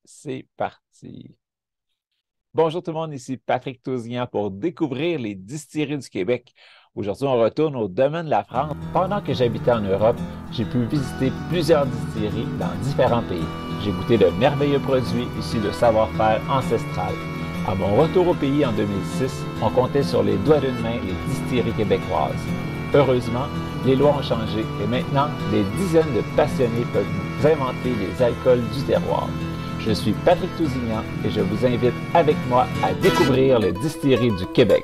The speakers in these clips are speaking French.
c'est parti. Bonjour tout le monde, ici Patrick Tousignan pour découvrir les distilleries du Québec. Aujourd'hui, on retourne au domaine de la France. Pendant que j'habitais en Europe, j'ai pu visiter plusieurs distilleries dans différents pays. J'ai goûté de merveilleux produits issus de savoir-faire ancestral. À mon retour au pays en 2006, on comptait sur les doigts d'une main les distilleries québécoises. Heureusement, les lois ont changé et maintenant, des dizaines de passionnés peuvent nous inventer les alcools du terroir. Je suis Patrick Tousignan et je vous invite avec moi à découvrir les distilleries du Québec.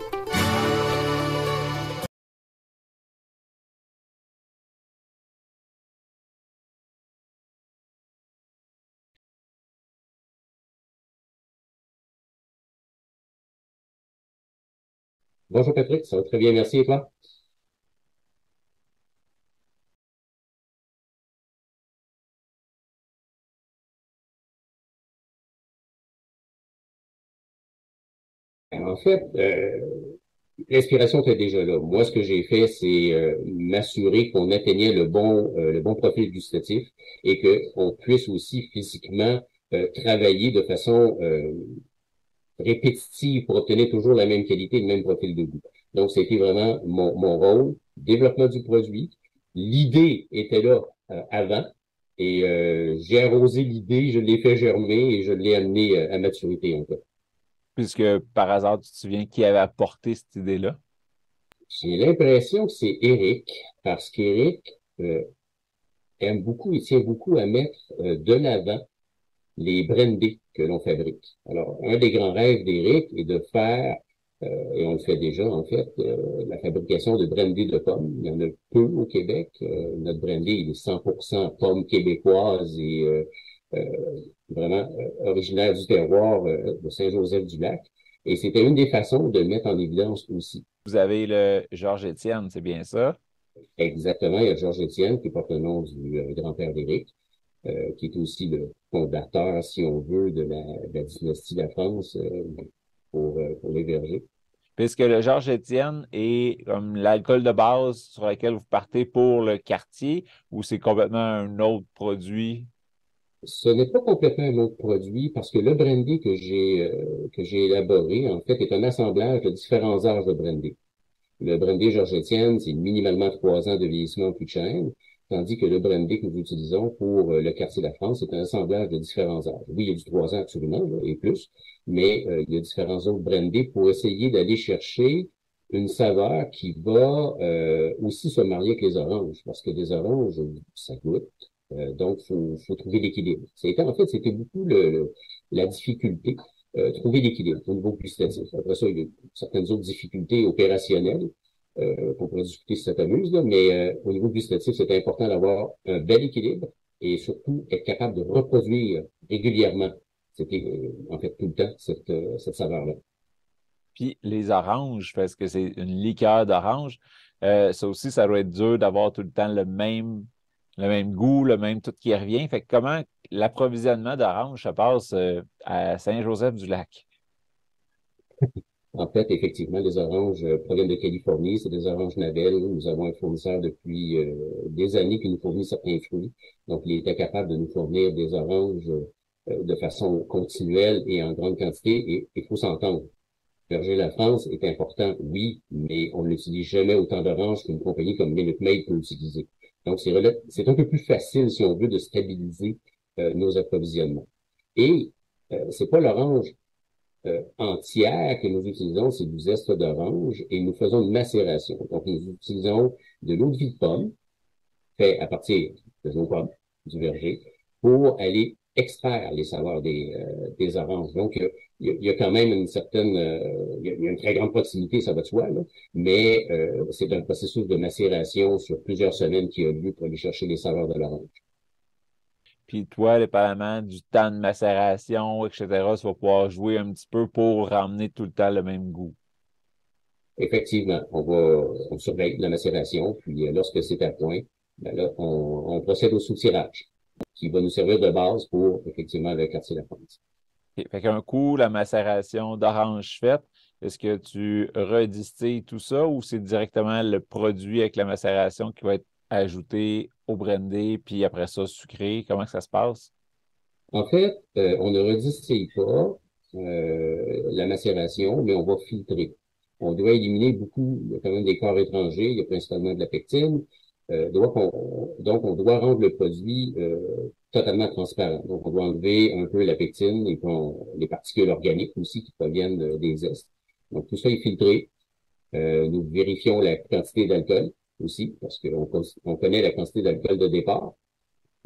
Bonjour Patrick, ça va très bien, merci et toi? En fait, l'inspiration était déjà là. Moi, ce que j'ai fait, c'est m'assurer qu'on atteignait le bon profil gustatif et qu'on puisse aussi physiquement travailler de façon répétitive pour obtenir toujours la même qualité, le même profil de goût. Donc, c'était vraiment mon rôle, développement du produit. L'idée était là avant et j'ai arrosé l'idée, je l'ai fait germer et je l'ai amené à maturité en fait. Puisque par hasard, tu te souviens qui avait apporté cette idée-là? J'ai l'impression que c'est Eric, parce qu'Eric aime beaucoup, il tient beaucoup à mettre de l'avant les brandés que l'on fabrique. Alors, un des grands rêves d'Éric est de faire, et on le fait déjà en fait, la fabrication de brandés de pommes. Il y en a peu au Québec. Notre brandy, il est 100% pommes québécoises et vraiment originaire du terroir de Saint-Joseph-du-Lac. Et c'était une des façons de le mettre en évidence aussi. Vous avez le Georges-Étienne, c'est bien ça? Exactement, il y a Georges Étienne qui porte le nom du grand-père d'Éric. Qui est aussi le fondateur, si on veut, de la dynastie de la France pour les vergers. Puisque le Georges-Étienne est comme l'alcool de base sur lequel vous partez pour le quartier, ou c'est complètement un autre produit? Ce n'est pas complètement un autre produit parce que le brandy que j'ai élaboré, en fait, est un assemblage de différents âges de brandy. Le brandy Georges-Étienne, c'est minimalement 3 ans de vieillissement plus de chêne, tandis que le brandy que nous utilisons pour le quartier de la France, c'est un assemblage de différents âges. Oui, il y a du 3 ans absolument, là, et plus, mais il y a différents autres brandés pour essayer d'aller chercher une saveur qui va aussi se marier avec les oranges, parce que des oranges, ça goûte. Donc, faut trouver l'équilibre. En fait, c'était beaucoup la difficulté, trouver l'équilibre au niveau gustatif. Après ça, il y a certaines autres difficultés opérationnelles qu'on pourrait discuter si ça t'amuse, là, mais au niveau gustatif, c'est important d'avoir un bel équilibre et surtout être capable de reproduire régulièrement, c'était en fait tout le temps, cette saveur-là. Puis les oranges, parce que c'est une liqueur d'orange, ça aussi, ça doit être dur d'avoir tout le temps le même goût, le même tout qui revient. Fait que comment l'approvisionnement d'orange se passe à Saint-Joseph-du-Lac? En fait, effectivement, les oranges proviennent de Californie, c'est des oranges Navel. Nous avons un fournisseur depuis des années qui nous fournit certains fruits. Donc, il était capable de nous fournir des oranges de façon continuelle et en grande quantité. Et il faut s'entendre. Berger La France est important, oui, mais on n'utilise jamais autant d'oranges qu'une compagnie comme Minute Maid peut utiliser. Donc, c'est un peu plus facile, si on veut, de stabiliser nos approvisionnements. Et c'est pas l'orange entière que nous utilisons, c'est du zeste d'orange et nous faisons une macération. Donc, nous utilisons de l'eau de vie de pomme, fait à partir de nos pommes, du verger, pour aller extraire les saveurs des oranges. Donc, il y a quand même une certaine, il y a une très grande proximité, ça va de soi, là, mais c'est un processus de macération sur plusieurs semaines qui a lieu pour aller chercher les saveurs de l'orange. Puis toi, dépendamment du temps de macération, etc., tu vas pouvoir jouer un petit peu pour ramener tout le temps le même goût. Effectivement, on surveille la macération, puis lorsque c'est à point, ben là, on procède au soutirage, qui va nous servir de base pour, effectivement, le quartier de la France. OK. Fait qu'un coup, la macération d'orange faite, est-ce que tu redistilles tout ça ou c'est directement le produit avec la macération qui va être ajouté au brandy, puis après ça, sucré? Comment que ça se passe? En fait, on ne redistille pas la macération, mais on va filtrer. On doit éliminer beaucoup, il y a quand même des corps étrangers, il y a principalement de la pectine. Donc, on doit rendre le produit totalement transparent. Donc, on doit enlever un peu la pectine et puis les particules organiques aussi qui proviennent des zestes. Donc, tout ça est filtré. Nous vérifions la quantité d'alcool aussi, parce qu'on connaît la quantité d'alcool de départ.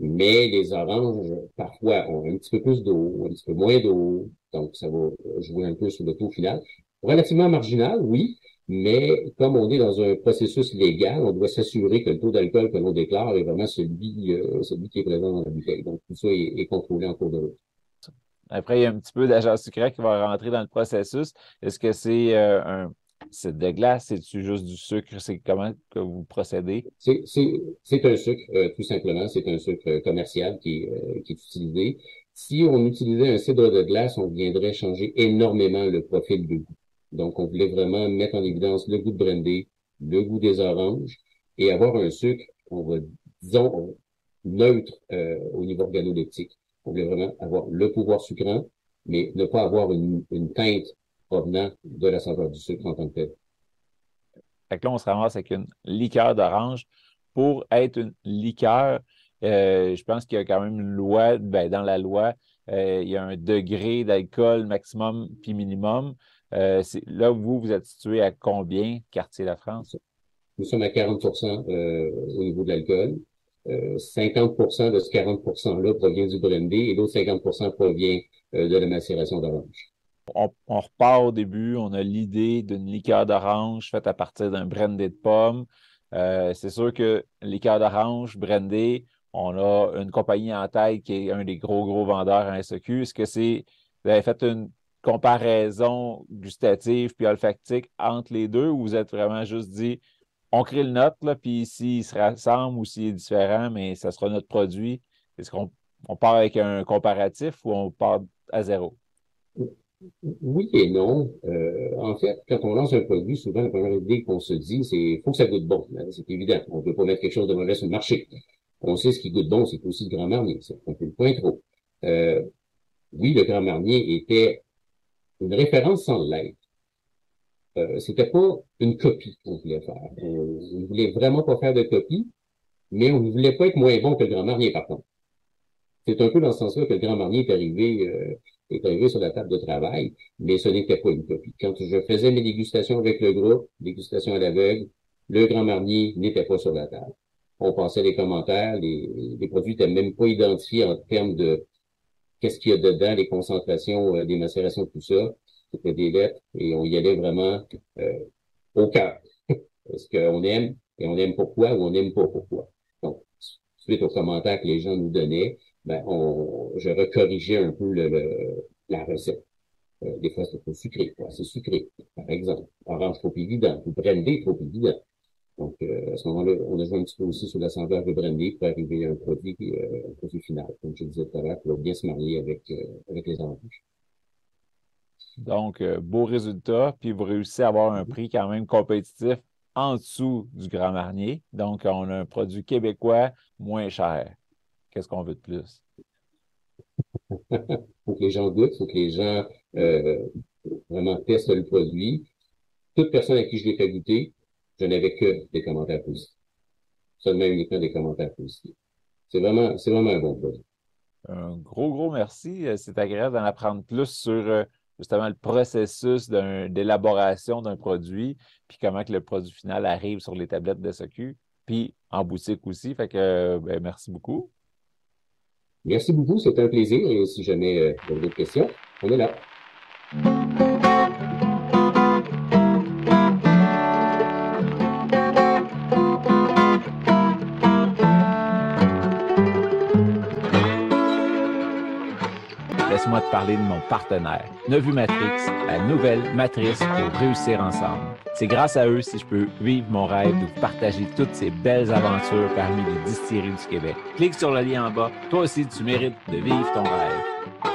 Mais les oranges, parfois, ont un petit peu plus d'eau, un petit peu moins d'eau. Donc, ça va jouer un peu sur le taux final. Relativement marginal, oui, mais comme on est dans un processus légal, on doit s'assurer que le taux d'alcool que l'on déclare est vraiment celui qui est présent dans la bouteille. Donc, tout ça est contrôlé en cours de route. Après, il y a un petit peu d'agent sucré qui va rentrer dans le processus. Est-ce que c'est c'est de glace? C'est-tu juste du sucre? C'est comment que vous procédez? C'est un sucre, tout simplement. C'est un sucre commercial qui est utilisé. Si on utilisait un cidre de glace, on viendrait changer énormément le profil de goût. Donc, on voulait vraiment mettre en évidence le goût de brandy, le goût des oranges et avoir un sucre, disons, neutre au niveau organoleptique. On voulait vraiment avoir le pouvoir sucrant, mais ne pas avoir une teinte provenant de la saveur du sucre en tant que tel. Fait que là, on se ramasse avec une liqueur d'orange. Pour être une liqueur, je pense qu'il y a quand même une loi, ben, dans la loi, il y a un degré d'alcool maximum puis minimum. Là, vous êtes situé à combien, quartier La France? Nous sommes à 40% au niveau de l'alcool. 50% de ce 40%-là provient du brandy et l'autre 50% provient de la macération d'orange. On repart au début, on a l'idée d'une liqueur d'orange faite à partir d'un brandy de pomme. C'est sûr que liqueur d'orange, brandy, on a une compagnie en tête qui est un des gros vendeurs en SEQ. Est-ce que vous avez fait une comparaison gustative puis olfactique entre les deux ou vous êtes vraiment juste dit, on crée le nôtre, là, puis s'il se rassemble ou s'il est différent, mais ça sera notre produit. Est-ce qu'on part avec un comparatif ou on part à zéro? Oui et non. En fait, quand on lance un produit, souvent, la première idée qu'on se dit, c'est faut que ça goûte bon. C'est évident. On ne peut pas mettre quelque chose de mauvais sur le marché. On sait ce qui goûte bon, c'est aussi le Grand Marnier. C'est un peu le point trop. Oui, le Grand Marnier était une référence sans l'être. C'était pas une copie qu'on voulait faire. On ne voulait vraiment pas faire de copie, mais on ne voulait pas être moins bon que le Grand Marnier, par contre. C'est un peu dans ce sens-là que le Grand Marnier est arrivé sur la table de travail, mais ce n'était pas une copie. Quand je faisais mes dégustations avec le groupe, dégustation à l'aveugle, le Grand Marnier n'était pas sur la table. On passait les commentaires, les produits n'étaient même pas identifiés en termes de qu'est-ce qu'il y a dedans, les concentrations, des macérations, tout ça. C'était des lettres et on y allait vraiment au cœur. Est-ce qu'on aime et on aime pourquoi ou on n'aime pas pourquoi. Donc, suite aux commentaires que les gens nous donnaient, ben, je recorrigeais un peu la recette. Des fois, c'est trop sucré, c'est sucré, par exemple. Orange trop évident, ou brandy trop évident. Donc, à ce moment-là, on a joué un petit peu aussi sur l'assemblage de brandy pour arriver à un produit final, comme je disais tout à l'heure, qui va bien se marier avec les oranges. Donc, beau résultat, puis vous réussissez à avoir un prix quand même compétitif en dessous du Grand Marnier. Donc, on a un produit québécois moins cher. Qu'est-ce qu'on veut de plus? Faut que les gens goûtent, faut que les gens vraiment testent le produit. Toute personne à qui je l'ai fait goûter, je n'avais que des commentaires positifs. Seulement uniquement des commentaires positifs. C'est vraiment un bon produit. Un gros merci. C'est agréable d'en apprendre plus sur justement le processus d'élaboration d'un produit, puis comment que le produit final arrive sur les tablettes de SEQ, puis en boutique aussi. Fait que ben, merci beaucoup. Merci beaucoup, c'était un plaisir. Et si jamais vous avez d'autres questions, on est là. Laisse-moi te parler de mon partenaire, Nevu Matrix, la nouvelle matrice pour réussir ensemble. C'est grâce à eux si je peux vivre mon rêve de vous partager toutes ces belles aventures parmi les distilleries du Québec. Clique sur le lien en bas. Toi aussi, tu mérites de vivre ton rêve.